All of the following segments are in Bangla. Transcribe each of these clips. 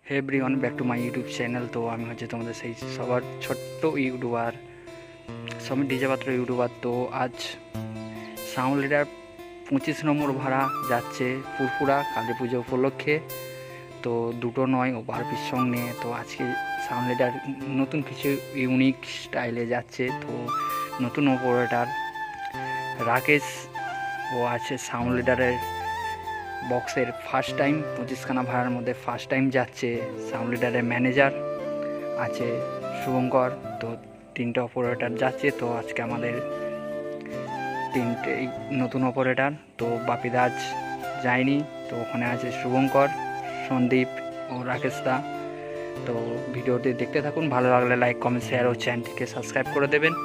Hey everyone, back to my YouTube channel. তো আমি হচ্ছে তোমাদের সেই সবার ছোট্ট YouTuber Samir DJ Patra YouTuber. তো আজ সাউন্ড লিডার 25 নম্বর ভাড়া যাচ্ছে ফুরফুরা কালী পুজো উপলক্ষে। তো দুটো নয়, ওভার পিস সং নিয়ে। তো আজকে সাউন্ড লিডার নতুন কিছু ইউনিক স্টাইলে যাচ্ছে। তো নতুন অপারেটর রাকেশ ও আছে সাউন্ড লিডারের বক্সের ফার্স্ট টাইম 25খানা ভাড়ার মধ্যে ফার্স্ট টাইম যাচ্ছে। সাউন্ড লিডারের ম্যানেজার আছে শুভঙ্কর। তো তিনটে অপারেটর যাচ্ছে। তো আজকে আমাদের তিনটেই নতুন অপারেটর। তো বাপিদাজ যায়নি, তো ওখানে আছে শুভঙ্কর, সন্দীপ ও রাকেশ দা। তো ভিডিওটি দেখতে থাকুন, ভালো লাগলে লাইক কমেন্ট শেয়ার ও চ্যানেলটিকে সাবস্ক্রাইব করে দেবেন।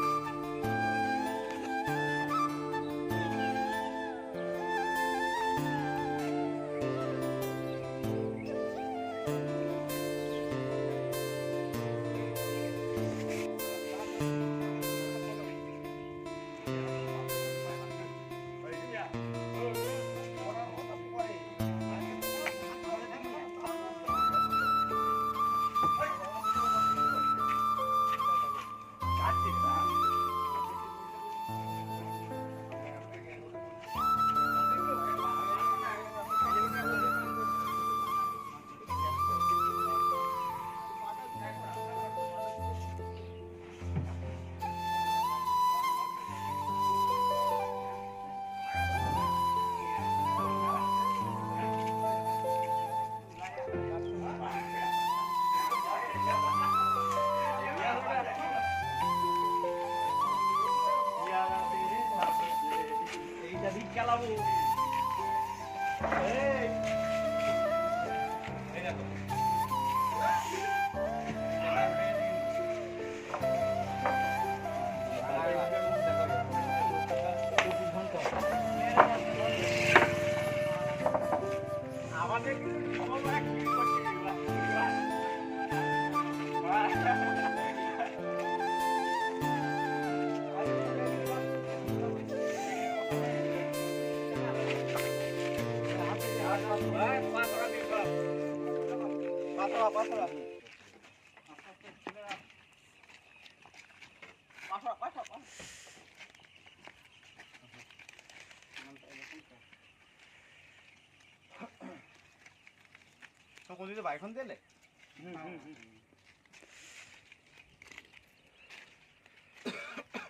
কোনদিকে বাইকন দিলে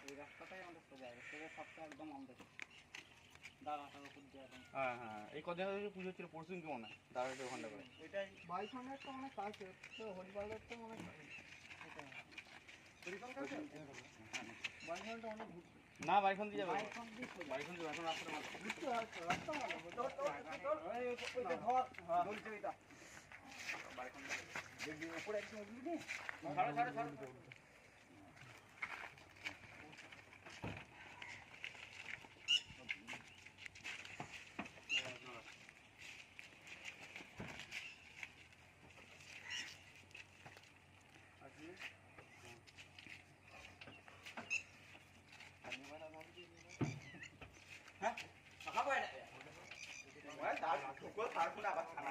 এই রাস্তাটাই আমাদের সোজা সোজা সবটা একদম আমাদের দাঁড়াটার উপর দিয়ে হ্যাঁ হ্যাঁ এই কদিন আগে পুজো ছিল পরশুদিন কি মনে হয় দাঁড়াটা ওখানটা করে এটাই বাইকনের তো অনেক কাছে তো হরিপালের তো অনেক হরিপাল কাছে বাইকনটা অনেক না বাইকন দিয়ে যাবে বাইকন দিয়ে এখন রাস্তাটা মাত্র বুঝতে পারছো রাস্তা ভালো এই ওইটা ধর হ্যাঁ বলছি এটা বাইকন দেখবি উপরে একদম উঠবি ছাড়ো ছাড়ো ছাড়ো হ্যাঁ খাবো এটা ওই তার ঠুকো তার কোন আবার খানা